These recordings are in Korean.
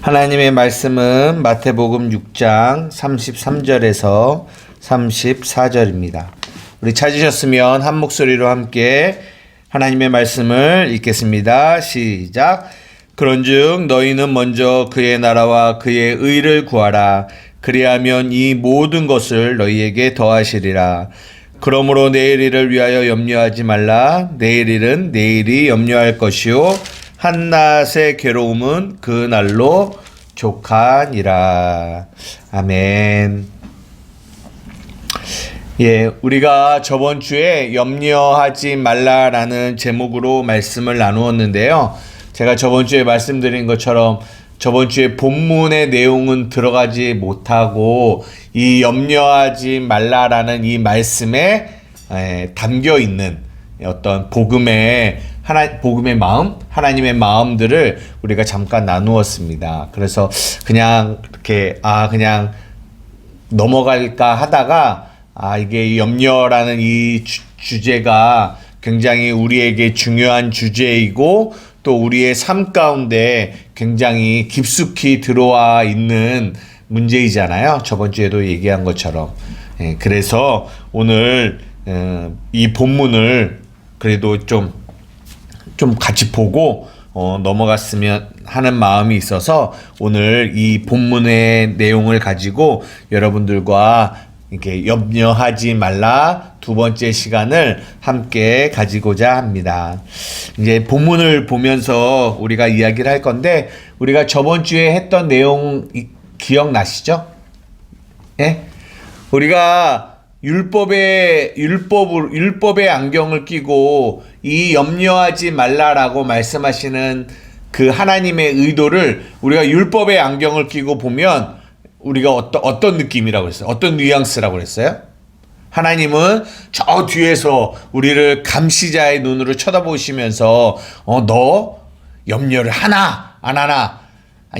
하나님의 말씀은 마태복음 6장 33절에서 34절입니다. 우리 찾으셨으면 한 목소리로 함께 하나님의 말씀을 읽겠습니다. 시작. 그런즉 너희는 먼저 그의 나라와 그의 의를 구하라. 그리하면 이 모든 것을 너희에게 더하시리라. 그러므로 내일 일을 위하여 염려하지 말라. 내일 일은 내일이 염려할 것이요 한낮의 괴로움은 그 날로 족하니라. 아멘. 예, 우리가 저번 주에 염려하지 말라라는 제목으로 말씀을 나누었는데요. 제가 저번 주에 말씀드린 것처럼 저번 주에 본문의 내용은 들어가지 못하고 이 염려하지 말라라는 이 말씀에 담겨 있는 어떤 복음의 마음, 하나님의 마음들을 우리가 잠깐 나누었습니다. 그래서 그냥 이렇게 그냥 넘어갈까 하다가 이게 염려라는 이 주제가 굉장히 우리에게 중요한 주제이고 또 우리의 삶 가운데 굉장히 깊숙이 들어와 있는 문제이잖아요. 저번 주에도 얘기한 것처럼. 그래서 오늘 이 본문을 그래도 좀 같이 보고 넘어갔으면 하는 마음이 있어서 오늘 이 본문의 내용을 가지고 여러분들과 이렇게 염려하지 말라 두 번째 시간을 함께 가지고자 합니다. 이제 본문을 보면서 우리가 이야기를 할 건데 우리가 저번 주에 했던 내용 기억나시죠? 예? 우리가 율법의 안경을 끼고 이 염려하지 말라라고 말씀하시는 그 하나님의 의도를 우리가 율법의 안경을 끼고 보면 우리가 어떤 느낌이라고 그랬어요? 어떤 뉘앙스라고 그랬어요? 하나님은 저 뒤에서 우리를 감시자의 눈으로 쳐다보시면서 너 염려를 하나 안 하나,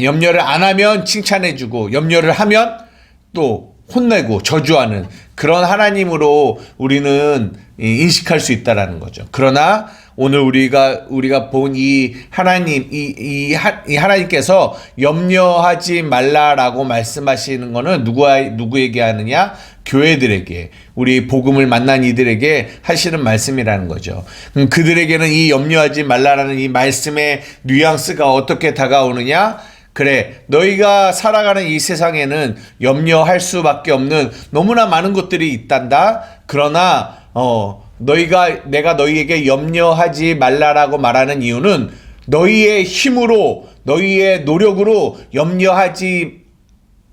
염려를 안 하면 칭찬해주고 염려를 하면 또 혼내고 저주하는 그런 하나님으로 우리는 인식할 수 있다라는 거죠. 그러나 오늘 우리가 본 이 하나님, 이 하나님께서 염려하지 말라라고 말씀하시는 거는 누구에게 하느냐? 교회들에게, 우리 복음을 만난 이들에게 하시는 말씀이라는 거죠. 그들에게는 이 염려하지 말라라는 이 말씀의 뉘앙스가 어떻게 다가오느냐? 그래, 너희가 살아가는 이 세상에는 염려할 수밖에 없는 너무나 많은 것들이 있단다. 그러나 내가 너희에게 염려하지 말라라고 말하는 이유는 너희의 힘으로, 너희의 노력으로 염려하지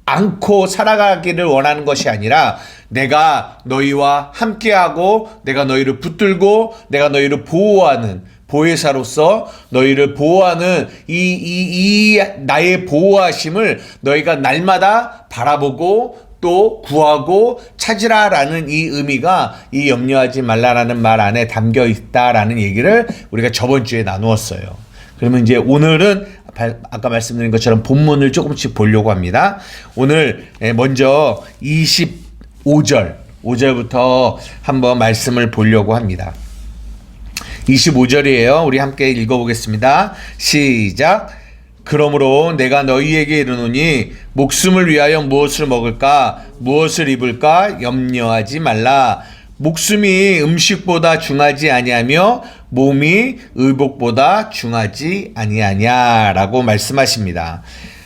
않고 살아가기를 원하는 것이 아니라 내가 너희와 함께하고 내가 너희를 붙들고 내가 너희를 보호하는 보혜사로서 너희를 보호하는 이 나의 보호하심을 너희가 날마다 바라보고 또 구하고 찾으라라는 이 의미가 이 염려하지 말라라는 말 안에 담겨 있다라는 얘기를 우리가 저번 주에 나누었어요. 그러면 이제 오늘은 아까 말씀드린 것처럼 본문을 조금씩 보려고 합니다. 오늘 먼저 25절부터 한번 말씀을 보려고 합니다. 25절이에요. 우리 함께 읽어보겠습니다. 시작. 그러므로 내가 너희에게 이르노니 목숨을 위하여 무엇을 먹을까 무엇을 입을까 염려하지 말라. 목숨이 음식보다 중하지 아니하며 몸이 의복보다 중하지 아니하냐라고 말씀하십니다.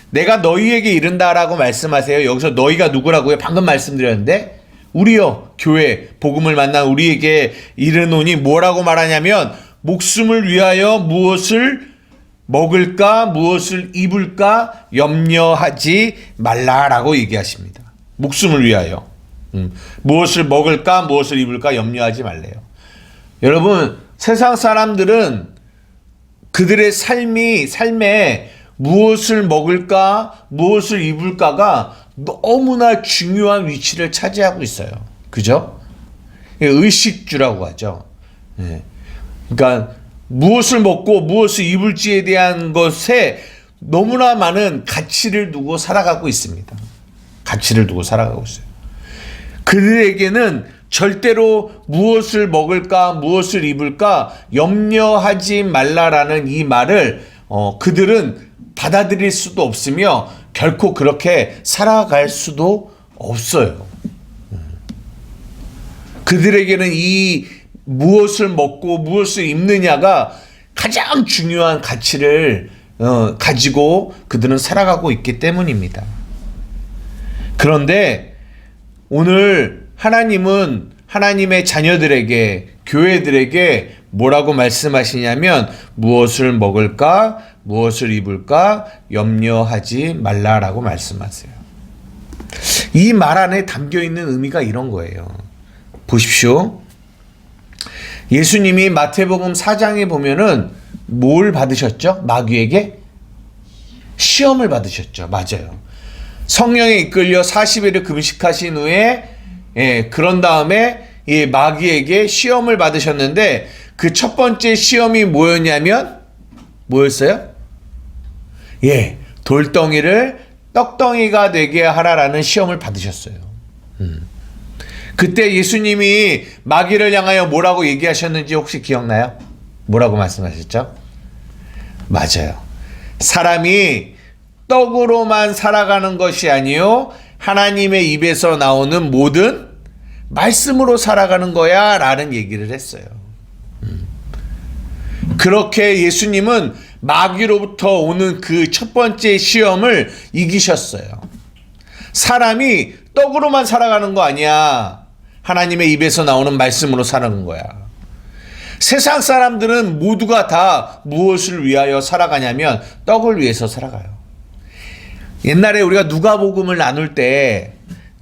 내가 너희에게 이른다라고 말씀하세요. 여기서 너희가 누구라고요? 방금 말씀드렸는데 우리요, 교회, 복음을 만난 우리에게 이르노니 뭐라고 말하냐면 목숨을 위하여 무엇을 먹을까 무엇을 입을까 염려하지 말라라고 얘기하십니다. 목숨을 위하여 무엇을 먹을까 무엇을 입을까 염려하지 말래요. 여러분, 세상 사람들은 그들의 삶에 무엇을 먹을까 무엇을 입을까가 너무나 중요한 위치를 차지하고 있어요. 그죠? 의식주라고 하죠. 그러니까 무엇을 먹고 무엇을 입을지에 대한 것에 너무나 많은 가치를 두고 살아가고 있습니다. 가치를 두고 살아가고 있어요. 그들에게는 절대로 무엇을 먹을까 무엇을 입을까 염려하지 말라라는 이 말을 그들은 받아들일 수도 없으며 결코 그렇게 살아갈 수도 없어요. 그들에게는 이 무엇을 먹고 무엇을 입느냐가 가장 중요한 가치를 가지고 그들은 살아가고 있기 때문입니다. 그런데 오늘 하나님은 하나님의 자녀들에게, 교회들에게 뭐라고 말씀하시냐면 무엇을 먹을까, 무엇을 입을까 염려하지 말라라고 말씀하세요. 이 말 안에 담겨 있는 의미가 이런 거예요. 보십시오. 예수님이 마태복음 4장에 보면은 뭘 받으셨죠? 마귀에게 시험을 받으셨죠. 맞아요. 성령에 이끌려 40일을 금식하신 후에 그런 다음에 이 마귀에게 시험을 받으셨는데 그 첫 번째 시험이 뭐였냐면 뭐였어요? 돌덩이를 떡덩이가 되게 하라라는 시험을 받으셨어요. 그때 예수님이 마귀를 향하여 뭐라고 얘기하셨는지 혹시 기억나요? 뭐라고 말씀하셨죠? 맞아요. 사람이 떡으로만 살아가는 것이 아니요 하나님의 입에서 나오는 모든 말씀으로 살아가는 거야 라는 얘기를 했어요. 그렇게 예수님은 마귀로부터 오는 그 첫 번째 시험을 이기셨어요. 사람이 떡으로만 살아가는 거 아니야. 하나님의 입에서 나오는 말씀으로 살아가는 거야. 세상 사람들은 모두가 다 무엇을 위하여 살아가냐면 떡을 위해서 살아가요. 옛날에 우리가 누가복음을 나눌 때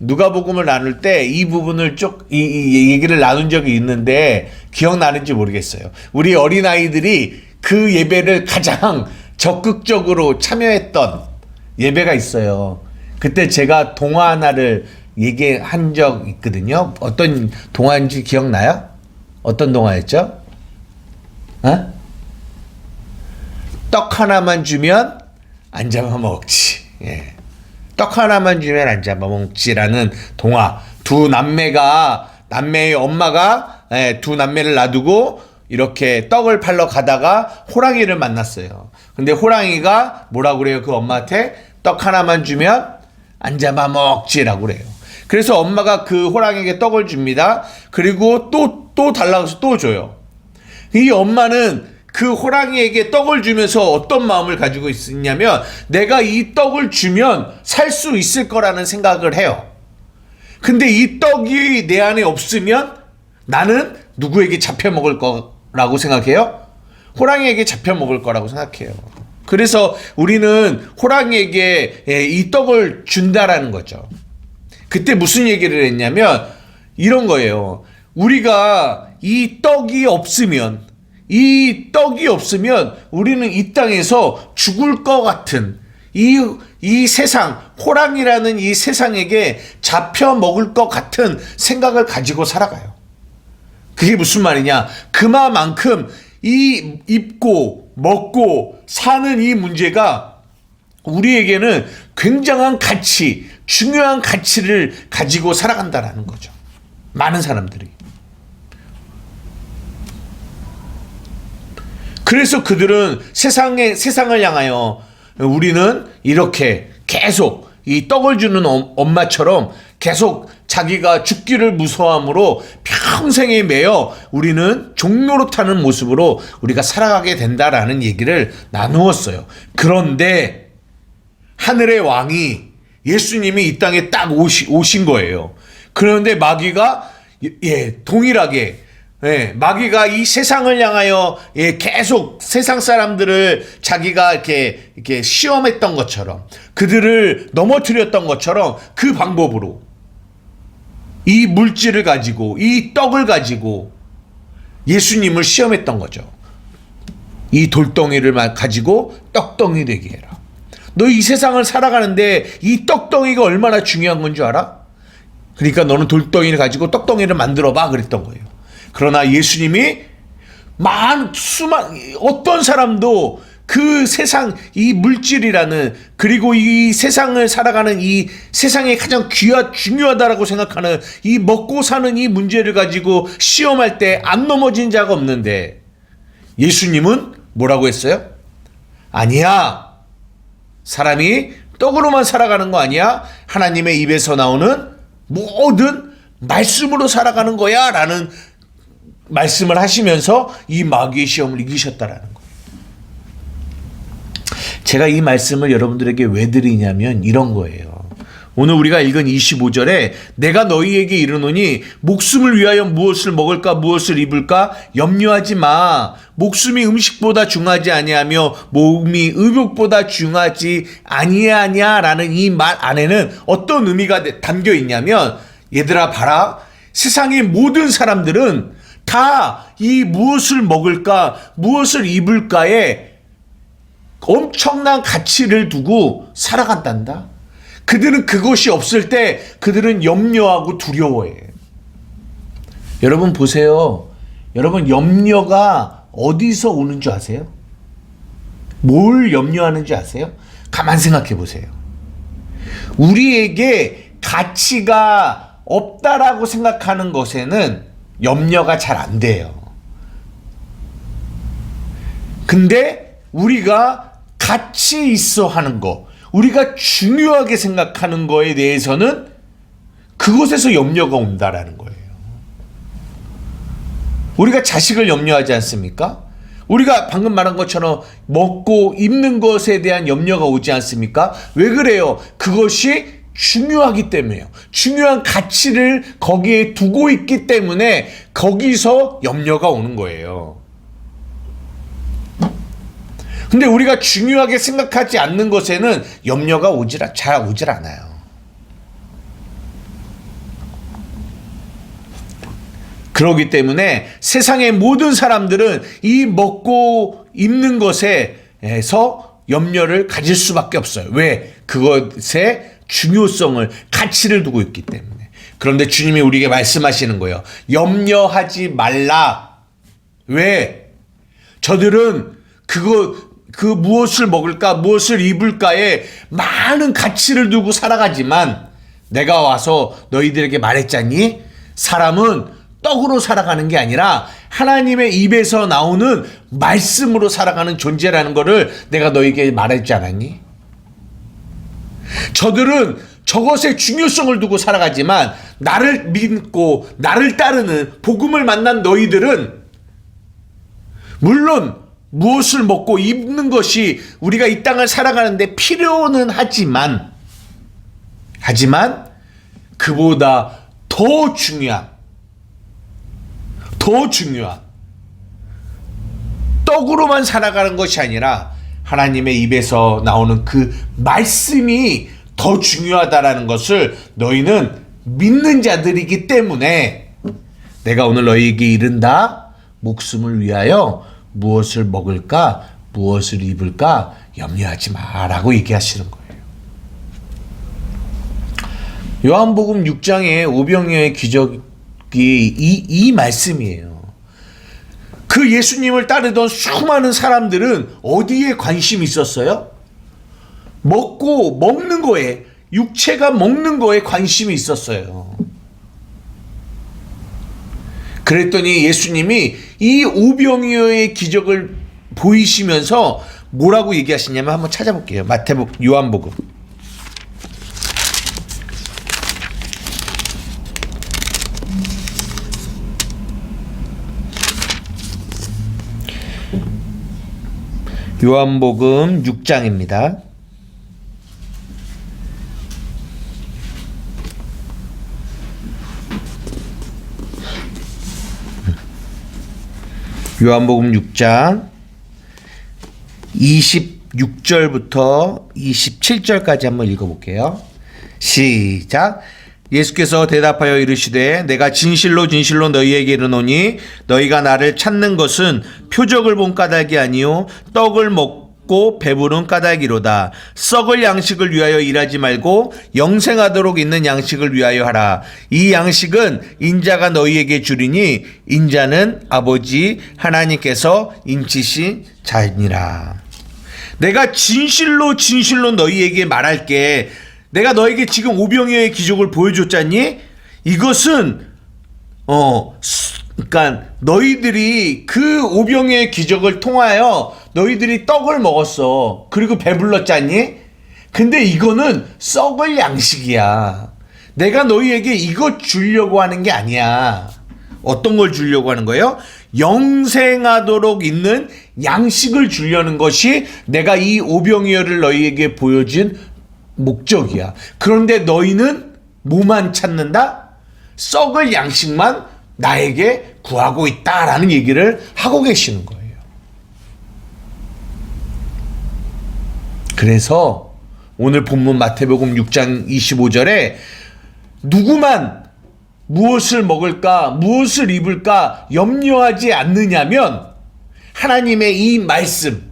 이 부분을 이 얘기를 나눈 적이 있는데 기억나는지 모르겠어요. 우리 어린아이들이 그 예배를 가장 적극적으로 참여했던 예배가 있어요. 그때 제가 동화 하나를 얘기한 적 있거든요. 어떤 동화인지 기억나요? 어떤 동화였죠? 떡 하나만 주면 안 잡아먹지. 떡 하나만 주면 안 잡아먹지라는 동화. 남매의 엄마가 두 남매를 놔두고 이렇게 떡을 팔러 가다가 호랑이를 만났어요. 근데 호랑이가 뭐라고 그래요? 그 엄마한테 떡 하나만 주면 안 잡아먹지라고 그래요. 그래서 엄마가 그 호랑이에게 떡을 줍니다. 그리고 또 달라고 해서 또 줘요. 이 엄마는 그 호랑이에게 떡을 주면서 어떤 마음을 가지고 있냐면 내가 이 떡을 주면 살 수 있을 거라는 생각을 해요. 근데 이 떡이 내 안에 없으면 나는 누구에게 잡혀 먹을 거라고 생각해요? 호랑이에게 잡혀 먹을 거라고 생각해요. 그래서 우리는 호랑이에게 이 떡을 준다라는 거죠. 그때 무슨 얘기를 했냐면 이런 거예요. 우리가 이 떡이 없으면 우리는 이 땅에서 죽을 것 같은 이 세상, 호랑이라는 이 세상에게 잡혀 먹을 것 같은 생각을 가지고 살아가요. 그게 무슨 말이냐? 그만큼 이 입고 먹고 사는 이 문제가 우리에게는 굉장한 가치, 중요한 가치를 가지고 살아간다라는 거죠. 많은 사람들이. 그래서 그들은 세상을 향하여 우리는 이렇게 계속 이 떡을 주는 엄마처럼 계속 자기가 죽기를 무서워함으로 평생에 매여 우리는 종로로 타는 모습으로 우리가 살아가게 된다라는 얘기를 나누었어요. 그런데 하늘의 왕이 예수님이 이 땅에 딱 오신 거예요. 그런데 마귀가 동일하게 마귀가 이 세상을 향하여 계속 세상 사람들을 자기가 이렇게 시험했던 것처럼 그들을 넘어뜨렸던 것처럼 그 방법으로 이 물질을 가지고 이 떡을 가지고 예수님을 시험했던 거죠. 이 돌덩이를 가지고 떡덩이 되게 해라. 너 이 세상을 살아가는데 이 떡덩이가 얼마나 중요한 건 줄 알아? 그러니까 너는 돌덩이를 가지고 떡덩이를 만들어 봐 그랬던 거예요. 그러나 예수님이 어떤 사람도 그 세상 이 물질이라는 그리고 이 세상을 살아가는 이 세상에 가장 중요하다라고 생각하는 이 먹고 사는 이 문제를 가지고 시험할 때 안 넘어진 자가 없는데 예수님은 뭐라고 했어요? 아니야. 사람이 떡으로만 살아가는 거 아니야. 하나님의 입에서 나오는 모든 말씀으로 살아가는 거야 라는 말씀을 하시면서 이 마귀의 시험을 이기셨다라는 거예요. 제가 이 말씀을 여러분들에게 왜 드리냐면 이런 거예요. 오늘 우리가 읽은 25절에 내가 너희에게 이르노니 목숨을 위하여 무엇을 먹을까 무엇을 입을까 염려하지 마. 목숨이 음식보다 중하지 아니하며 몸이 의복보다 중하지 아니하냐라는 이 말 안에는 어떤 의미가 담겨 있냐면, 얘들아 봐라, 세상의 모든 사람들은 다 이 무엇을 먹을까 무엇을 입을까에 엄청난 가치를 두고 살아간단다. 그들은 그것이 없을 때 그들은 염려하고 두려워해. 여러분 보세요. 여러분 염려가 어디서 오는 줄 아세요? 뭘 염려하는지 아세요? 가만 생각해 보세요. 우리에게 가치가 없다라고 생각하는 것에는 염려가 잘 안 돼요. 근데 우리가 가치 있어 하는 거, 우리가 중요하게 생각하는 거에 대해서는 그곳에서 염려가 온다라는 거예요. 우리가 자식을 염려하지 않습니까? 우리가 방금 말한 것처럼 먹고 입는 것에 대한 염려가 오지 않습니까? 왜 그래요? 그것이 중요하기 때문에요. 중요한 가치를 거기에 두고 있기 때문에 거기서 염려가 오는 거예요. 근데 우리가 중요하게 생각하지 않는 것에는 염려가 잘 오질 않아요. 그렇기 때문에 세상의 모든 사람들은 이 먹고 입는 것에서 염려를 가질 수밖에 없어요. 왜? 그것의 중요성을, 가치를 두고 있기 때문에. 그런데 주님이 우리에게 말씀하시는 거예요. 염려하지 말라. 왜? 저들은 그 무엇을 먹을까 무엇을 입을까에 많은 가치를 두고 살아가지만 내가 와서 너희들에게 말했잖니? 사람은 떡으로 살아가는 게 아니라 하나님의 입에서 나오는 말씀으로 살아가는 존재라는 것을 내가 너희에게 말했지 않았니? 저들은 저것의 중요성을 두고 살아가지만 나를 믿고 나를 따르는 복음을 만난 너희들은 물론 무엇을 먹고 입는 것이 우리가 이 땅을 살아가는데 필요는 하지만 그보다 더 중요한 떡으로만 살아가는 것이 아니라 하나님의 입에서 나오는 그 말씀이 더 중요하다라는 것을 너희는 믿는 자들이기 때문에 내가 오늘 너희에게 이른다. 목숨을 위하여 무엇을 먹을까 무엇을 입을까 염려하지 마라고 얘기하시는 거예요. 요한복음 6장의 오병이어의 기적이 이 말씀이에요. 그 예수님을 따르던 수많은 사람들은 어디에 관심이 있었어요? 먹는 거에, 육체가 먹는 거에 관심이 있었어요. 그랬더니 예수님이 이 오병이어의 기적을 보이시면서 뭐라고 얘기하시냐면 한번 찾아볼게요. 요한복음. 요한복음 6장입니다. 요한복음 6장 26절부터 27절까지 한번 읽어볼게요. 시작. 예수께서 대답하여 이르시되 내가 진실로 진실로 너희에게 이르노니 너희가 나를 찾는 것은 표적을 본 까닭이 아니요 떡을 먹고 배부른 까닭이로다. 썩을 양식을 위하여 일하지 말고 영생하도록 있는 양식을 위하여 하라. 이 양식은 인자가 너희에게 주리니 인자는 아버지 하나님께서 인치신 자니라. 내가 진실로 진실로 너희에게 말할게. 내가 너에게 지금 오병이어의 기적을 보여줬잖니? 이것은 그러니까 너희들이 그 오병이어의 기적을 통하여 너희들이 떡을 먹었어. 그리고 배불렀잖니? 근데 이거는 썩을 양식이야. 내가 너희에게 이것 주려고 하는 게 아니야. 어떤 걸 주려고 하는 거예요? 영생하도록 있는 양식을 주려는 것이 내가 이 오병이어를 너희에게 보여준 목적이야. 그런데 너희는 뭐만 찾는다? 썩을 양식만 나에게 구하고 있다라는 얘기를 하고 계시는 거예요. 그래서 오늘 본문 마태복음 6장 25절에 누구만 무엇을 먹을까, 무엇을 입을까 염려하지 않느냐면 하나님의 이 말씀,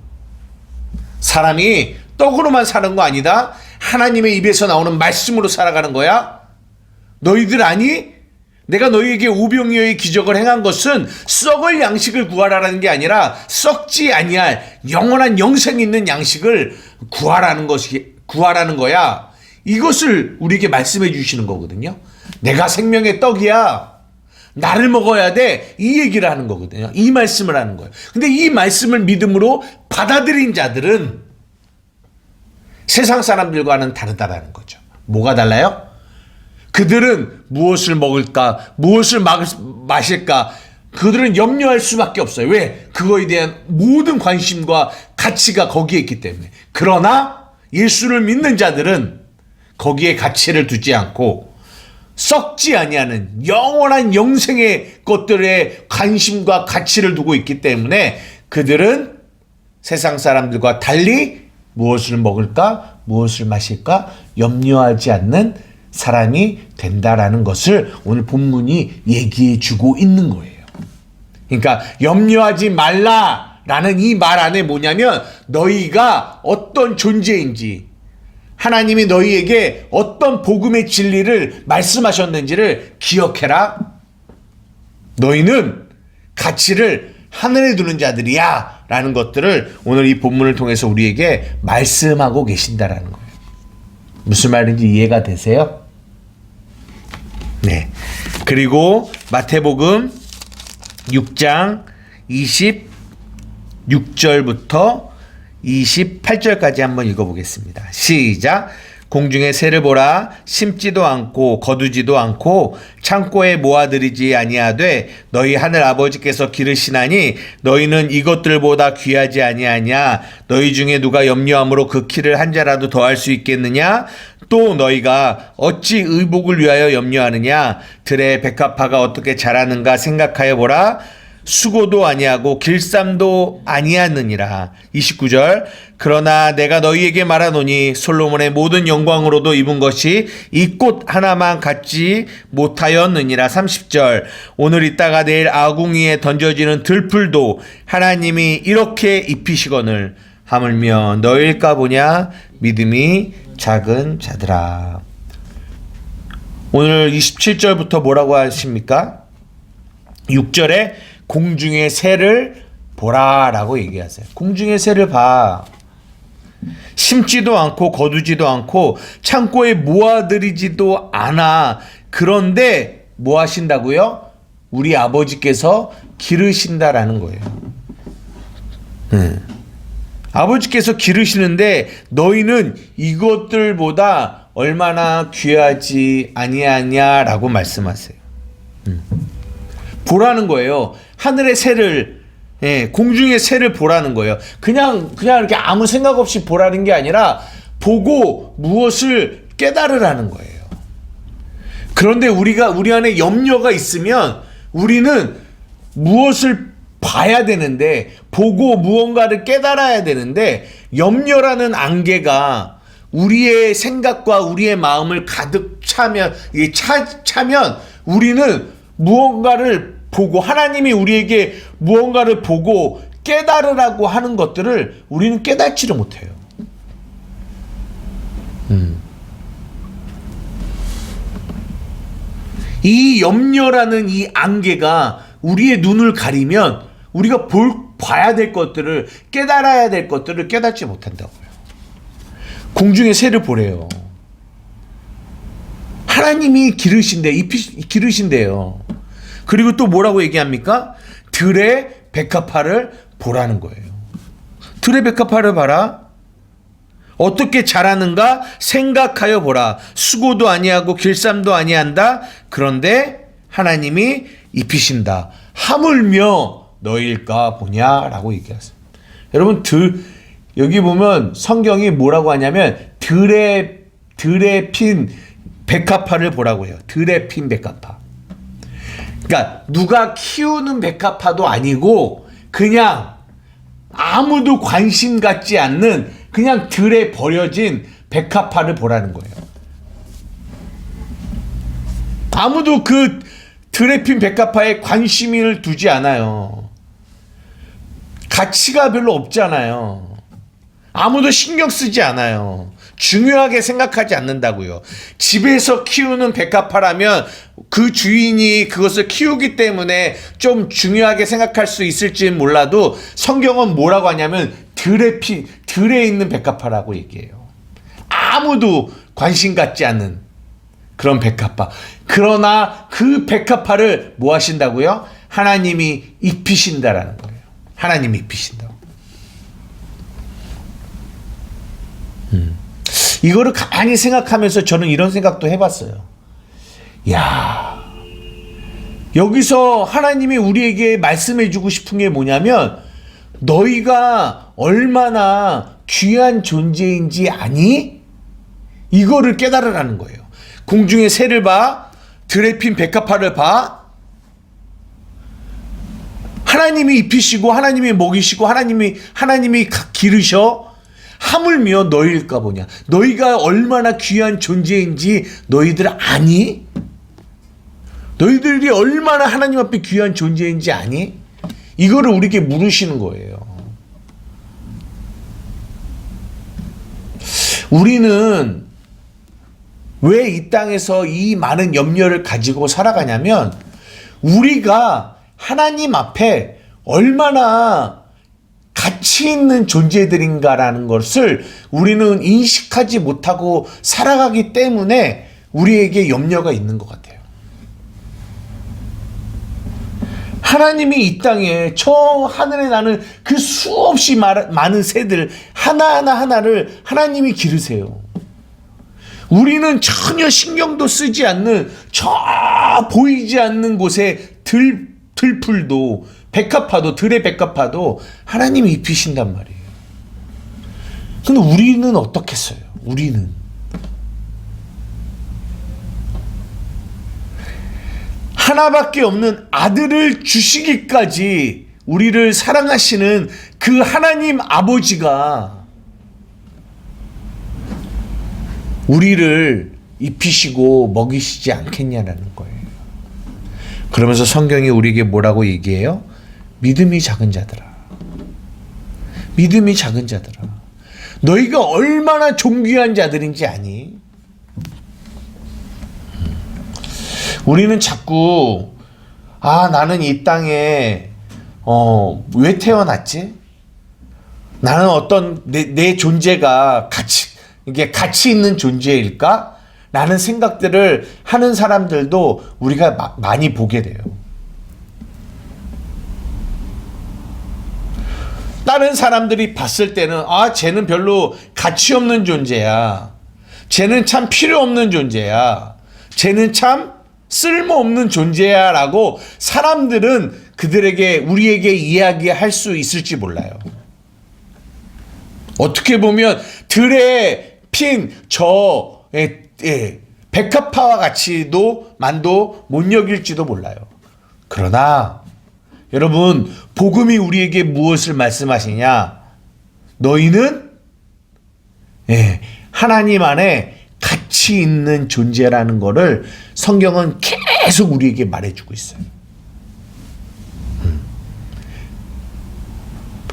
사람이 떡으로만 사는 거 아니다. 하나님의 입에서 나오는 말씀으로 살아가는 거야. 너희들 아니? 내가 너희에게 오병이어의 기적을 행한 것은 썩을 양식을 구하라는 게 아니라 썩지 아니할 영원한 영생 있는 양식을 구하라는 거야. 이것을 우리에게 말씀해 주시는 거거든요. 내가 생명의 떡이야. 나를 먹어야 돼. 이 얘기를 하는 거거든요. 이 말씀을 하는 거예요. 근데 이 말씀을 믿음으로 받아들인 자들은 세상 사람들과는 다르다라는 거죠. 뭐가 달라요? 그들은 무엇을 먹을까, 무엇을 마실까, 그들은 염려할 수밖에 없어요. 왜? 그거에 대한 모든 관심과 가치가 거기에 있기 때문에. 그러나 예수를 믿는 자들은 거기에 가치를 두지 않고 썩지 아니하는 영원한 영생의 것들에 관심과 가치를 두고 있기 때문에 그들은 세상 사람들과 달리 무엇을 먹을까, 무엇을 마실까 염려하지 않는 사람이 된다라는 것을 오늘 본문이 얘기해 주고 있는 거예요. 그러니까 염려하지 말라라는 이 말 안에 뭐냐면 너희가 어떤 존재인지, 하나님이 너희에게 어떤 복음의 진리를 말씀하셨는지를 기억해라. 너희는 가치를 하늘에 두는 자들이야 라는 것들을 오늘 이 본문을 통해서 우리에게 말씀하고 계신다라는 거예요. 무슨 말인지 이해가 되세요? 네. 그리고 마태복음 6장 26절부터 28절까지 한번 읽어보겠습니다. 시작. 공중의 새를 보라. 심지도 않고 거두지도 않고 창고에 모아들이지 아니하되 너희 하늘 아버지께서 기르시나니 너희는 이것들보다 귀하지 아니하냐. 너희 중에 누가 염려함으로 그 키를 한 자라도 더할 수 있겠느냐. 또 너희가 어찌 의복을 위하여 염려하느냐. 들의 백합화가 어떻게 자라는가 생각하여 보라. 수고도 아니하고 길쌈도 아니하느니라. 29절. 그러나 내가 너희에게 말하노니 솔로몬의 모든 영광으로도 입은 것이 이 꽃 하나만 갖지 못하였느니라. 30절. 오늘 있다가 내일 아궁이에 던져지는 들풀도 하나님이 이렇게 입히시거늘 하물며 너희일까 보냐. 믿음이 작은 자들아. 오늘 27절부터 뭐라고 하십니까? 6절에 공중의 새를 보라라고 얘기하세요. 공중의 새를 봐. 심지도 않고 거두지도 않고 창고에 모아들이지도 않아. 그런데 뭐 하신다고요? 우리 아버지께서 기르신다라는 거예요. 아버지께서 기르시는데 너희는 이것들보다 얼마나 귀하지 아니하냐라고 말씀하세요. 보라는 거예요. 하늘의 새를, 공중의 새를 보라는 거예요. 그냥 이렇게 아무 생각 없이 보라는 게 아니라 보고 무엇을 깨달으라는 거예요. 그런데 우리 안에 염려가 있으면 우리는 무엇을 봐야 되는데, 보고 무언가를 깨달아야 되는데, 염려라는 안개가 우리의 생각과 우리의 마음을 가득 차면 우리는 무언가를 보고, 하나님이 우리에게 무언가를 보고 깨달으라고 하는 것들을 우리는 깨닫지를 못해요. 이 염려라는 이 안개가 우리의 눈을 가리면 우리가 봐야 될 것들을, 깨달아야 될 것들을 깨닫지 못한다고요. 공중의 새를 보래요. 하나님이 기르신대요. 그리고 또 뭐라고 얘기합니까? 들의 백합화를 보라는 거예요. 들의 백합화를 봐라. 어떻게 자라는가 생각하여 보라. 수고도 아니하고 길쌈도 아니한다. 그런데 하나님이 입히신다. 하물며 너희일까 보냐라고 얘기하세요. 여러분 여기 보면 성경이 뭐라고 하냐면 들에 핀 백합화를 보라고 해요. 들에 핀 백합화. 그러니까 누가 키우는 백합화도 아니고 그냥 아무도 관심 갖지 않는 그냥 들에 버려진 백합화를 보라는 거예요. 아무도 그 들에 핀 백합화에 관심을 두지 않아요. 가치가 별로 없잖아요. 아무도 신경 쓰지 않아요. 중요하게 생각하지 않는다고요. 집에서 키우는 백합화라면 그 주인이 그것을 키우기 때문에 좀 중요하게 생각할 수 있을지는 몰라도 성경은 뭐라고 하냐면 들에 있는 백합화라고 얘기해요. 아무도 관심 갖지 않는 그런 백합화. 그러나 그 백합화를 뭐 하신다고요? 하나님이 입히신다라는 거예요. 하나님이 입히신다. 이거를 가만히 생각하면서 저는 이런 생각도 해봤어요. 야, 여기서 하나님이 우리에게 말씀해주고 싶은 게 뭐냐면 너희가 얼마나 귀한 존재인지 아니? 이거를 깨달으라는 거예요. 공중의 새를 봐, 들에 핀 백합화를 봐. 하나님이 입히시고 하나님이 먹이시고 하나님이 기르셔. 하물며 너희일까 보냐. 너희가 얼마나 귀한 존재인지 너희들 아니? 너희들이 얼마나 하나님 앞에 귀한 존재인지 아니? 이거를 우리에게 물으시는 거예요. 우리는 왜 이 땅에서 이 많은 염려를 가지고 살아가냐면 우리가 하나님 앞에 얼마나 가치 있는 존재들인가라는 것을 우리는 인식하지 못하고 살아가기 때문에 우리에게 염려가 있는 것 같아요. 하나님이 이 땅에 저 하늘에 나는 그 수없이 많은 새들 하나를 하나님이 기르세요. 우리는 전혀 신경도 쓰지 않는 저 보이지 않는 곳에 들풀도 백합화도 들의 백합화도 하나님이 입히신단 말이에요. 근데 우리는 어떻겠어요? 우리는 하나밖에 없는 아들을 주시기까지 우리를 사랑하시는 그 하나님 아버지가 우리를 입히시고 먹이시지 않겠냐라는 거예요. 그러면서 성경이 우리에게 뭐라고 얘기해요? 믿음이 작은 자들아. 믿음이 작은 자들아. 너희가 얼마나 존귀한 자들인지 아니? 우리는 자꾸 나는 이 땅에 왜 태어났지? 나는 어떤 내 존재가 이게 가치 있는 존재일까? 라는 생각들을 하는 사람들도 우리가 많이 보게 돼요. 다른 사람들이 봤을 때는 쟤는 별로 가치 없는 존재야. 쟤는 참 필요 없는 존재야. 쟤는 참 쓸모없는 존재야 라고 사람들은 우리에게 이야기할 수 있을지 몰라요. 어떻게 보면 들에 핀 백합화와 만도 못 여길지도 몰라요. 그러나 여러분, 복음이 우리에게 무엇을 말씀하시냐? 너희는 하나님 안에 가치 있는 존재라는 것을 성경은 계속 우리에게 말해주고 있어요.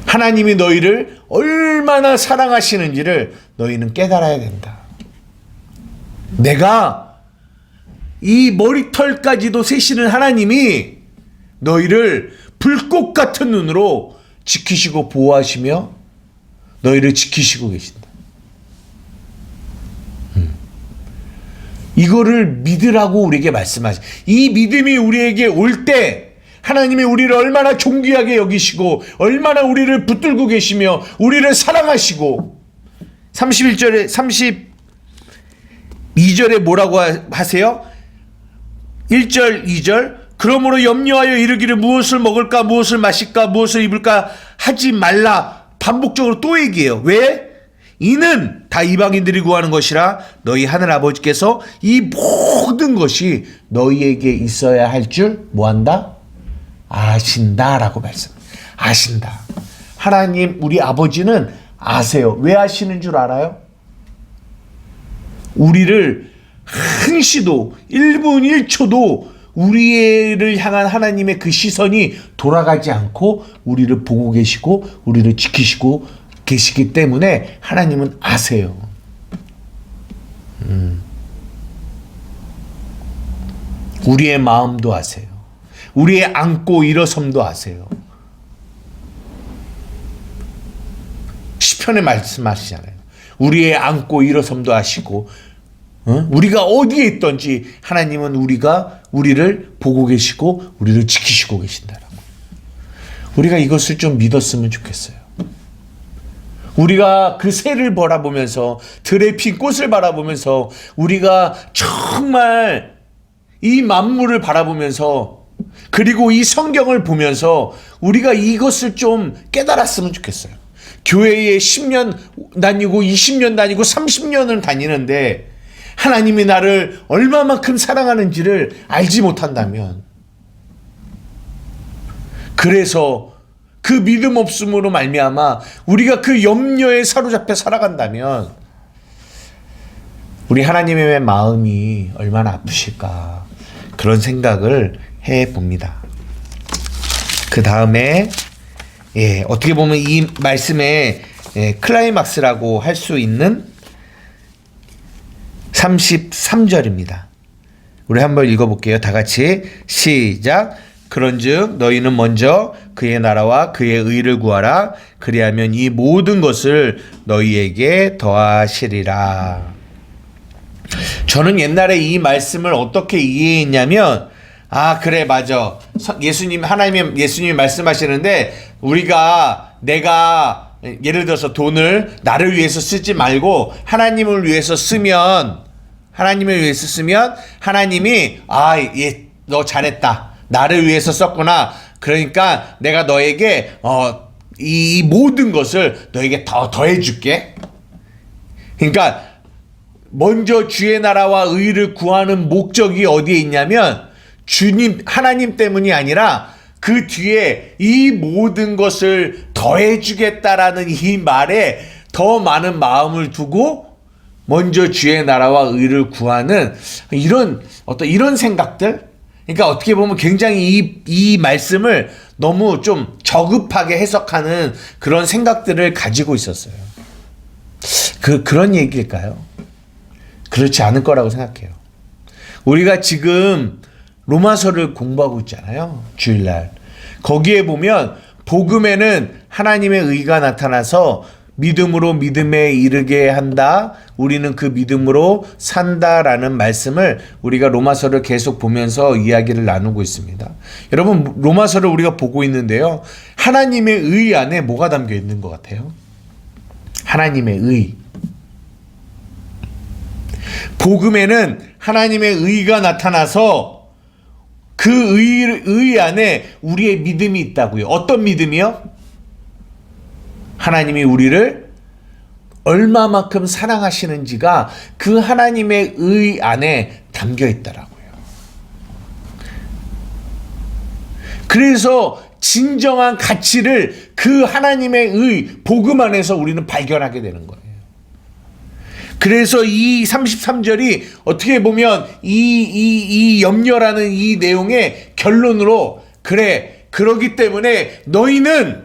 하나님이 너희를 얼마나 사랑하시는지를 너희는 깨달아야 된다. 내가 이 머리털까지도 세시는 하나님이 너희를 불꽃 같은 눈으로 지키시고 보호하시며 너희를 지키시고 계신다. 이거를 믿으라고 우리에게 말씀하시. 이 믿음이 우리에게 올 때 하나님이 우리를 얼마나 존귀하게 여기시고 얼마나 우리를 붙들고 계시며 우리를 사랑하시고 31절에 32절에 뭐라고 하세요? 1절 2절 그러므로 염려하여 이르기를 무엇을 먹을까 무엇을 마실까 무엇을 입을까 하지 말라. 반복적으로 또 얘기해요. 왜? 이는 다 이방인들이 구하는 것이라 너희 하늘 아버지께서 이 모든 것이 너희에게 있어야 할 줄 뭐한다? 아신다라고 아신다. 하나님 우리 아버지는 아세요. 왜 아시는 줄 알아요? 우리를 한시도 1분 1초도 우리를 향한 하나님의 그 시선이 돌아가지 않고 우리를 보고 계시고 우리를 지키시고 계시기 때문에 하나님은 아세요. 우리의 마음도 아세요. 우리의 앉고 일어섬도 아세요. 시편에 말씀하시잖아요. 우리의 앉고 일어섬도 아시고 우리가 어디에 있든지 하나님은 우리를 보고 계시고 우리를 지키시고 계신다라고. 우리가 이것을 좀 믿었으면 좋겠어요. 우리가 그 새를 바라보면서 들에 핀 꽃을 바라보면서 우리가 정말 이 만물을 바라보면서 그리고 이 성경을 보면서 우리가 이것을 좀 깨달았으면 좋겠어요. 교회에 10년 다니고 20년 다니고 30년을 다니는데 하나님이 나를 얼마만큼 사랑하는지를 알지 못한다면, 그래서 그 믿음 없음으로 말미암아 우리가 그 염려에 사로잡혀 살아간다면 우리 하나님의 마음이 얼마나 아프실까 그런 생각을 해봅니다. 그 다음에 어떻게 보면 이 말씀의 클라이막스라고 할 수 있는 33절입니다. 우리 한번 읽어볼게요. 다 같이 시작. 그런즉 너희는 먼저 그의 나라와 그의 의를 구하라. 그리하면 이 모든 것을 너희에게 더하시리라. 저는 옛날에 이 말씀을 어떻게 이해했냐면, 그래, 맞아. 예수님이 말씀하시는데, 내가 예를 들어서 돈을 나를 위해서 쓰지 말고 하나님을 위해서 쓰면 하나님이 너 잘했다. 나를 위해서 썼구나. 그러니까 내가 너에게 이 모든 것을 너에게 더해 줄게. 그러니까 먼저 주의 나라와 의를 구하는 목적이 어디에 있냐면 하나님 때문이 아니라 그 뒤에 이 모든 것을 더해 주겠다라는 이 말에 더 많은 마음을 두고 먼저 주의 나라와 의를 구하는 이런 생각들. 그러니까 어떻게 보면 굉장히 이 말씀을 너무 좀 저급하게 해석하는 그런 생각들을 가지고 있었어요. 그런 얘기일까요? 그렇지 않을 거라고 생각해요. 우리가 지금 로마서를 공부하고 있잖아요. 주일날. 거기에 보면 복음에는 하나님의 의가 나타나서 믿음으로 믿음에 이르게 한다. 우리는 그 믿음으로 산다라는 말씀을 우리가 로마서를 계속 보면서 이야기를 나누고 있습니다. 여러분, 로마서를 우리가 보고 있는데요. 하나님의 의 안에 뭐가 담겨 있는 것 같아요? 하나님의 의. 복음에는 하나님의 의가 나타나서 그 의 안에 우리의 믿음이 있다고요. 어떤 믿음이요? 하나님이 우리를 얼마만큼 사랑하시는지가 그 하나님의 의 안에 담겨 있더라고요. 그래서 진정한 가치를 그 하나님의 의, 복음 안에서 우리는 발견하게 되는 거예요. 그래서 이 33절이 어떻게 보면 이 염려라는 이 내용의 결론으로, 그러기 때문에 너희는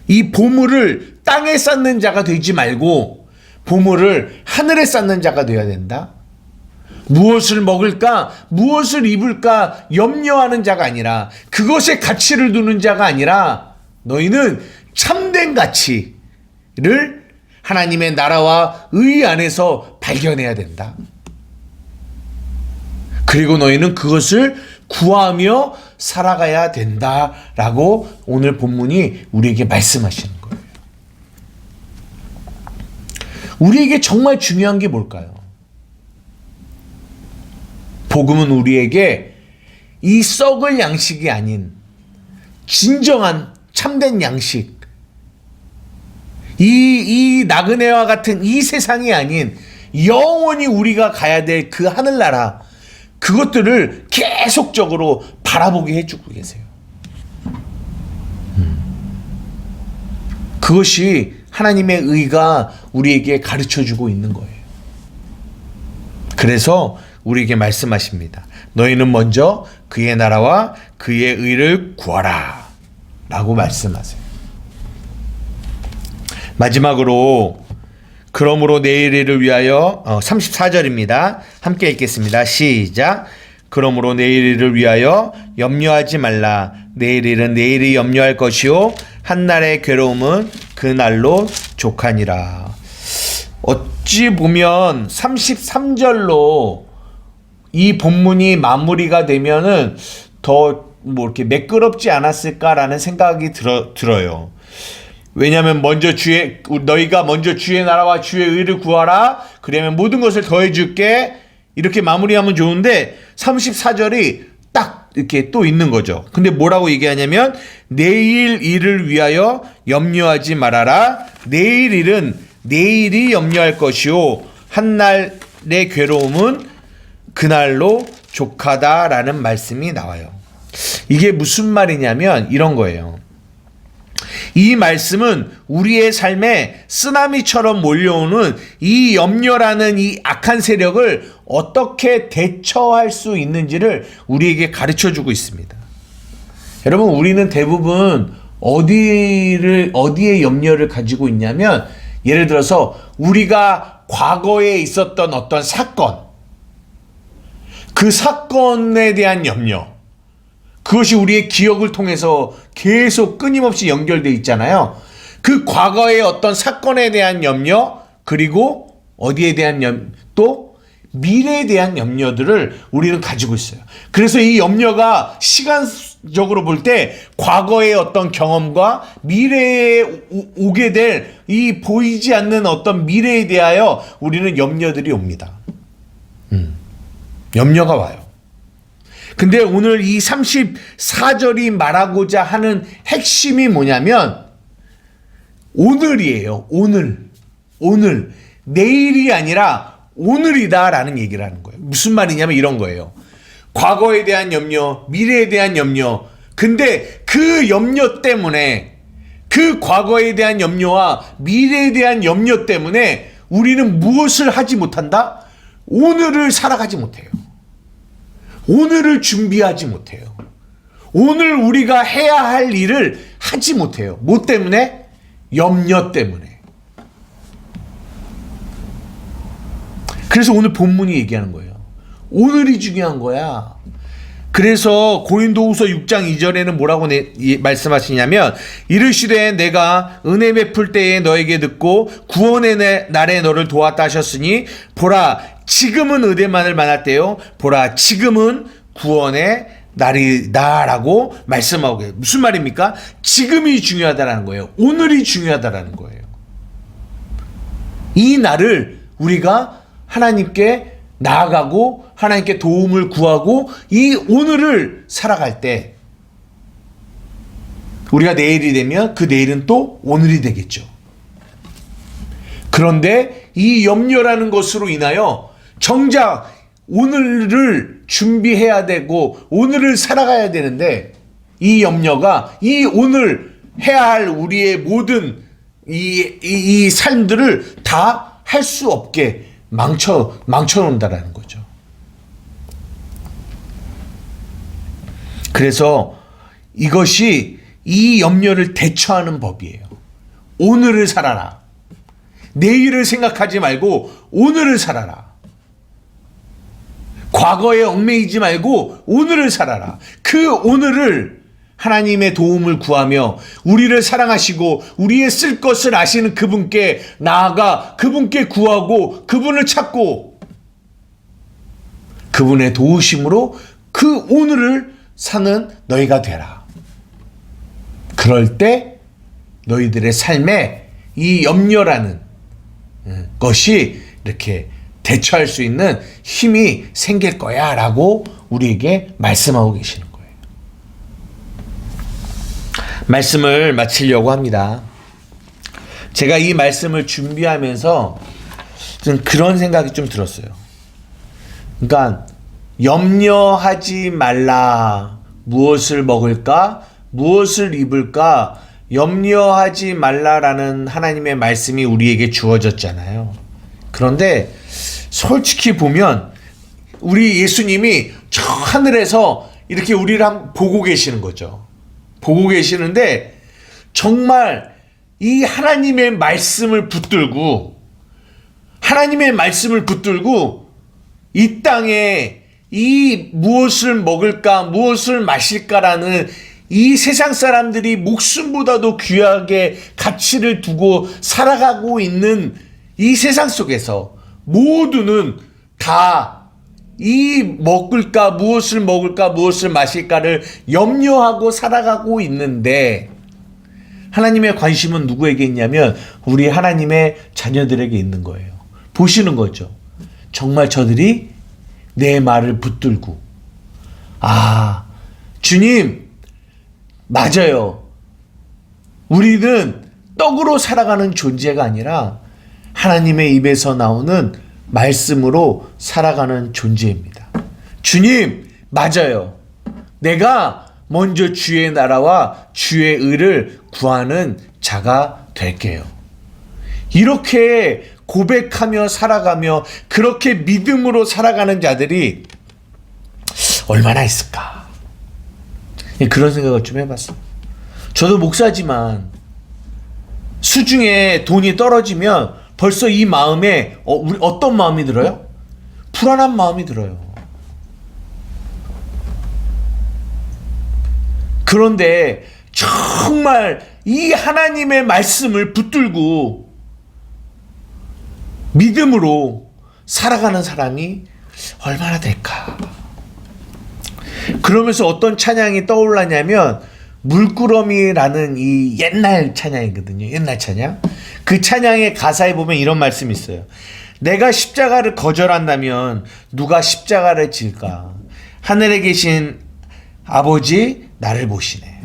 이 보물을 땅에 쌓는 자가 되지 말고 보물을 하늘에 쌓는 자가 되어야 된다. 무엇을 먹을까, 무엇을 입을까 염려하는 자가 아니라, 그것에 가치를 두는 자가 아니라, 너희는 참된 가치를 하나님의 나라와 의 안에서 발견해야 된다. 그리고 너희는 그것을 구하며 살아가야 된다라고 오늘 본문이 우리에게 말씀하시는 거예요. 우리에게 정말 중요한 게 뭘까요? 복음은 우리에게 이 썩을 양식이 아닌 진정한 참된 양식, 이 나그네와 같은 이 세상이 아닌 영원히 우리가 가야 될 그 하늘나라, 그것들을 계속적으로 바라보게 해주고 계세요. 그것이 하나님의 의가 우리에게 가르쳐주고 있는 거예요. 그래서 우리에게 말씀하십니다. 너희는 먼저 그의 나라와 그의 의를 구하라 라고 말씀하세요. 마지막으로 그러므로 내일 일을 위하여 34절입니다. 함께 읽겠습니다. 시작. 그러므로 내일 일을 위하여 염려하지 말라. 내일 일은 내일이 염려할 것이요 한날의 괴로움은 그날로 족하니라. 어찌 보면 33절로 이 본문이 마무리가 되면은 더 뭐 이렇게 매끄럽지 않았을까라는 생각이 들어요. 왜냐하면 너희가 먼저 주의 나라와 주의 의를 구하라. 그러면 모든 것을 더해줄게. 이렇게 마무리하면 좋은데 34절이 딱 이렇게 또 있는 거죠. 근데 뭐라고 얘기하냐면 내일 일을 위하여 염려하지 말아라. 내일 일은 내일이 염려할 것이요 한날의 괴로움은 그날로 족하다라는 말씀이 나와요. 이게 무슨 말이냐면 이런 거예요. 이 말씀은 우리의 삶에 쓰나미처럼 몰려오는 이 염려라는 이 악한 세력을 어떻게 대처할 수 있는지를 우리에게 가르쳐주고 있습니다. 여러분, 우리는 대부분 어디에 염려를 가지고 있냐면, 예를 들어서 우리가 과거에 있었던 어떤 사건, 그 사건에 대한 염려, 그것이 우리의 기억을 통해서 계속 끊임없이 연결되어 있잖아요. 그 과거의 어떤 사건에 대한 염려, 그리고 어디에 대한 또 미래에 대한 염려들을 우리는 가지고 있어요. 그래서 이 염려가 시간적으로 볼 때 과거의 어떤 경험과 미래에 오게 될 이 보이지 않는 어떤 미래에 대하여 우리는 염려들이 옵니다. 염려가 와요. 근데 오늘 이 34절이 말하고자 하는 핵심이 뭐냐면 오늘이에요. 오늘. 내일이 아니라 오늘이다라는 얘기를 하는 거예요. 무슨 말이냐면 이런 거예요. 과거에 대한 염려, 미래에 대한 염려. 근데 그 염려 때문에, 그 과거에 대한 염려와 미래에 대한 염려 때문에 우리는 무엇을 하지 못한다? 오늘을 살아가지 못해요. 오늘을 준비하지 못해요. 오늘 우리가 해야 할 일을 하지 못해요. 뭐 때문에? 염려 때문에. 그래서 오늘 본문이 얘기하는 거예요. 오늘이 중요한 거야. 그래서 고린도후서 6장 2절에는 뭐라고 말씀하시냐면 이르시되 내가 은혜 베풀 때에 너에게 듣고 구원의 날에 너를 도왔다 하셨으니 보라 지금은 은혜만을 만났대요. 보라 지금은 구원의 날이다라고 말씀하고 계세요. 무슨 말입니까? 지금이 중요하다라는 거예요. 오늘이 중요하다라는 거예요. 이 날을 우리가 하나님께 나아가고 하나님께 도움을 구하고 이 오늘을 살아갈 때 우리가 내일이 되면 그 내일은 또 오늘이 되겠죠. 그런데 이 염려라는 것으로 인하여 정작 오늘을 준비해야 되고 오늘을 살아가야 되는데 이 염려가 이 오늘 해야 할 우리의 모든 이 삶들을 다 할 수 없게 망쳐놓는다라는 거죠. 그래서 이것이 이 염려를 대처하는 법이에요. 오늘을 살아라. 내일을 생각하지 말고 오늘을 살아라. 과거에 얽매이지 말고 오늘을 살아라. 그 오늘을 하나님의 도움을 구하며 우리를 사랑하시고 우리의 쓸 것을 아시는 그분께 나아가 그분께 구하고 그분을 찾고 그분의 도우심으로 그 오늘을 사는 너희가 되라. 그럴 때 너희들의 삶에 이 염려라는 것이 이렇게 대처할 수 있는 힘이 생길 거야 라고 우리에게 말씀하고 계시는 거예요. 말씀을 마치려고 합니다. 제가 이 말씀을 준비하면서 좀 그런 생각이 좀 들었어요. 그러니까 염려하지 말라. 무엇을 먹을까? 무엇을 입을까? 염려하지 말라라는 하나님의 말씀이 우리에게 주어졌잖아요. 그런데 솔직히 보면 우리 예수님이 저 하늘에서 이렇게 우리를 보고 계시는 거죠. 보고 계시는데 정말 이 하나님의 말씀을 붙들고 이 땅에 이 무엇을 먹을까 무엇을 마실까라는 이 세상 사람들이 목숨보다도 귀하게 가치를 두고 살아가고 있는 이 세상 속에서 모두는 다 이 먹을까 무엇을 먹을까 무엇을 마실까를 염려하고 살아가고 있는데 하나님의 관심은 누구에게 있냐면 우리 하나님의 자녀들에게 있는 거예요. 보시는 거죠. 정말 저들이 내 말을 붙들고 주님 맞아요. 우리는 떡으로 살아가는 존재가 아니라 하나님의 입에서 나오는 말씀으로 살아가는 존재입니다. 주님 맞아요. 내가 먼저 주의 나라와 주의 의를 구하는 자가 될게요. 이렇게 고백하며 살아가며 그렇게 믿음으로 살아가는 자들이 얼마나 있을까? 그런 생각을 좀 해봤어요. 저도 목사지만 수중에 돈이 떨어지면 벌써 이 마음에 우리 어떤 마음이 들어요? 불안한 마음이 들어요. 그런데 정말 이 하나님의 말씀을 붙들고 믿음으로 살아가는 사람이 얼마나 될까? 그러면서 어떤 찬양이 떠올랐냐면 물구러미라는 이 옛날 찬양이거든요. 옛날 찬양. 그 찬양의 가사에 보면 이런 말씀이 있어요. 내가 십자가를 거절한다면 누가 십자가를 질까? 하늘에 계신 아버지 나를 보시네.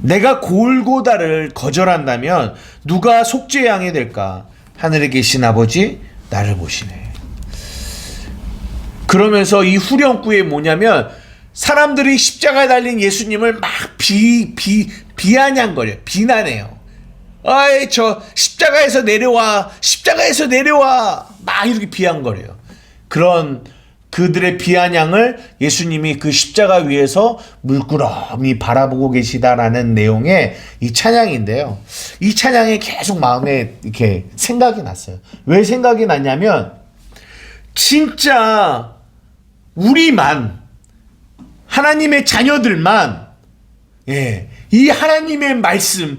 내가 골고다를 거절한다면 누가 속죄 양이 될까? 하늘에 계신 아버지 나를 보시네. 그러면서 이 후렴구에 뭐냐면 사람들이 십자가에 달린 예수님을 막 비아냥거려요. 비난해요. 아이 저 십자가에서 내려와 막 이렇게 비아냥거려요. 그런 그들의 비아냥을 예수님이 그 십자가 위에서 물끄러미 바라보고 계시다라는 내용의 이 찬양인데요. 이 찬양이 계속 마음에 이렇게 생각이 났어요. 왜 생각이 났냐면 진짜 우리만 하나님의 자녀들만 이 하나님의 말씀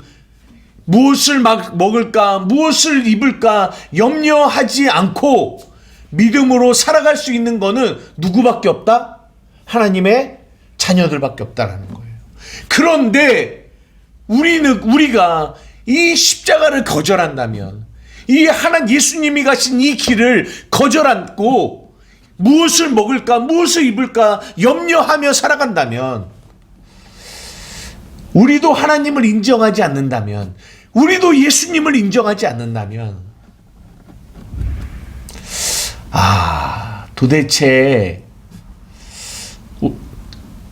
무엇을 먹을까 무엇을 입을까 염려하지 않고 믿음으로 살아갈 수 있는 거는 누구밖에 없다? 하나님의 자녀들밖에 없다라는 거예요. 그런데 우리가 이 십자가를 거절한다면 이 예수님이 가신 이 길을 거절하고 무엇을 먹을까 무엇을 입을까 염려하며 살아간다면 우리도 하나님을 인정하지 않는다면 우리도 예수님을 인정하지 않는다면 도대체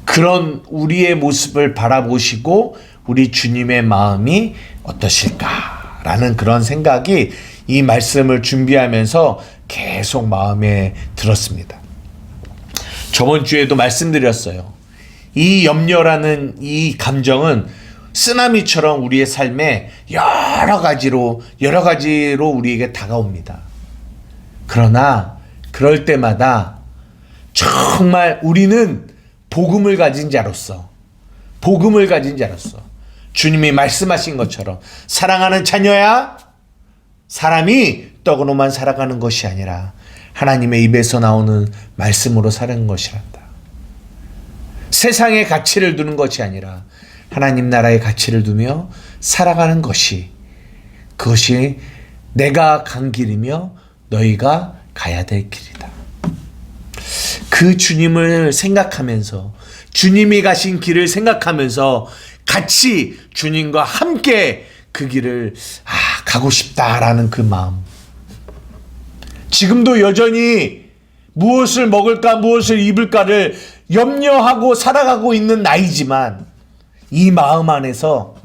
그런 우리의 모습을 바라보시고 우리 주님의 마음이 어떠실까라는 그런 생각이 이 말씀을 준비하면서 계속 마음에 들었습니다. 저번 주에도 말씀드렸어요. 이 염려라는 이 감정은 쓰나미처럼 우리의 삶에 여러 가지로 우리에게 다가옵니다. 그러나 그럴 때마다 정말 우리는 복음을 가진 자로서 주님이 말씀하신 것처럼 사랑하는 자녀야, 사람이 떡으로만 살아가는 것이 아니라 하나님의 입에서 나오는 말씀으로 사는 것이란다. 세상의 가치를 두는 것이 아니라 하나님 나라의 가치를 두며 살아가는 것이, 그것이 내가 간 길이며 너희가 가야 될 길이다. 그 주님을 생각하면서, 주님이 가신 길을 생각하면서 같이 주님과 함께 그 길을 가고 싶다라는 그 마음. 지금도 여전히 무엇을 먹을까 무엇을 입을까를 염려하고 살아가고 있는 나이지만 이 마음 안에서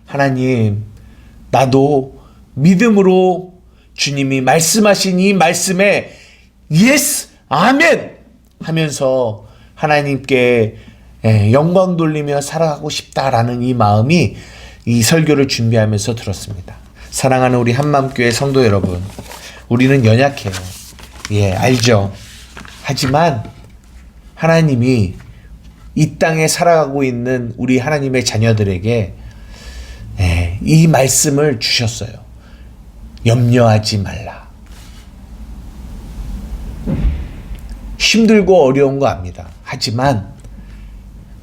하나님, 나도 믿음으로 주님이 말씀하신 이 말씀에 예스, 아멘 하면서 하나님께 영광 돌리며 살아가고 싶다라는 이 마음이 이 설교를 준비하면서 들었습니다. 사랑하는 우리 한마음교회 성도 여러분, 우리는 연약해요. 알죠. 하지만 하나님이 이 땅에 살아가고 있는 우리 하나님의 자녀들에게 이 말씀을 주셨어요. 염려하지 말라. 힘들고 어려운 거 압니다. 하지만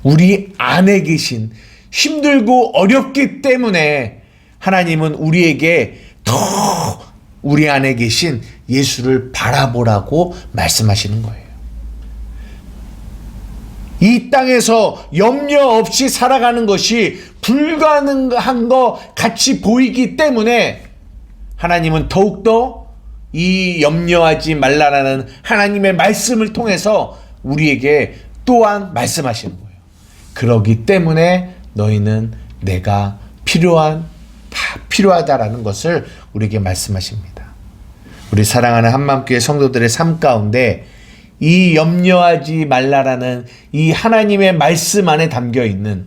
우리 안에 계신, 힘들고 어렵기 때문에 하나님은 우리에게 더 우리 안에 계신 예수를 바라보라고 말씀하시는 거예요. 이 땅에서 염려 없이 살아가는 것이 불가능한 것 같이 보이기 때문에 하나님은 더욱더 이 염려하지 말라라는 하나님의 말씀을 통해서 우리에게 또한 말씀하시는 거예요. 그러기 때문에 너희는 내가 필요하다라는 것을 우리에게 말씀하십니다. 우리 사랑하는 한마음교회 성도들의 삶 가운데 이 염려하지 말라라는 이 하나님의 말씀 안에 담겨 있는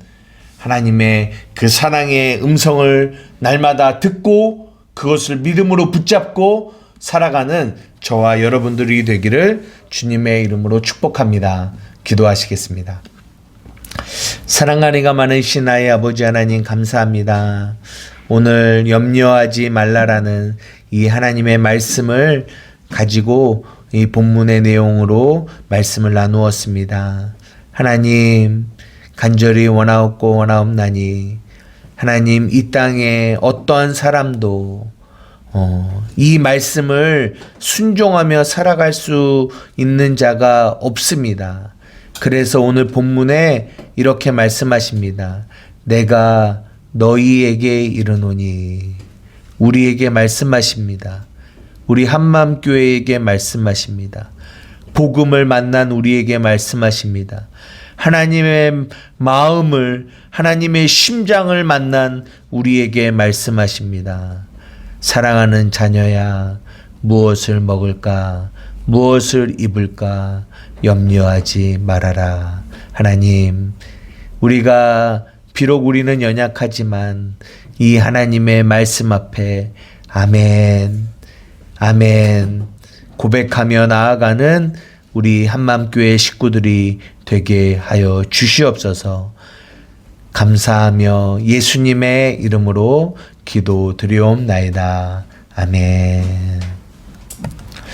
하나님의 그 사랑의 음성을 날마다 듣고 그것을 믿음으로 붙잡고 살아가는 저와 여러분들이 되기를 주님의 이름으로 축복합니다. 기도하시겠습니다. 사랑하니가 많으신 나의 아버지 하나님, 감사합니다. 오늘 염려하지 말라라는 이 하나님의 말씀을 가지고 이 본문의 내용으로 말씀을 나누었습니다. 하나님, 간절히 원하옵나니 하나님, 이 땅에 어떠한 사람도 이 말씀을 순종하며 살아갈 수 있는 자가 없습니다. 그래서 오늘 본문에 이렇게 말씀하십니다. 내가 너희에게 이르노니, 우리에게 말씀하십니다. 우리 한마음교회에게 말씀하십니다. 복음을 만난 우리에게 말씀하십니다. 하나님의 마음을, 하나님의 심장을 만난 우리에게 말씀하십니다. 사랑하는 자녀야, 무엇을 먹을까, 무엇을 입을까 염려하지 말아라. 하나님, 비록 우리는 연약하지만 이 하나님의 말씀 앞에 아멘, 아멘 고백하며 나아가는 우리 한마음교회 식구들이 되게 하여 주시옵소서. 감사하며 예수님의 이름으로 기도드리옵나이다. 아멘.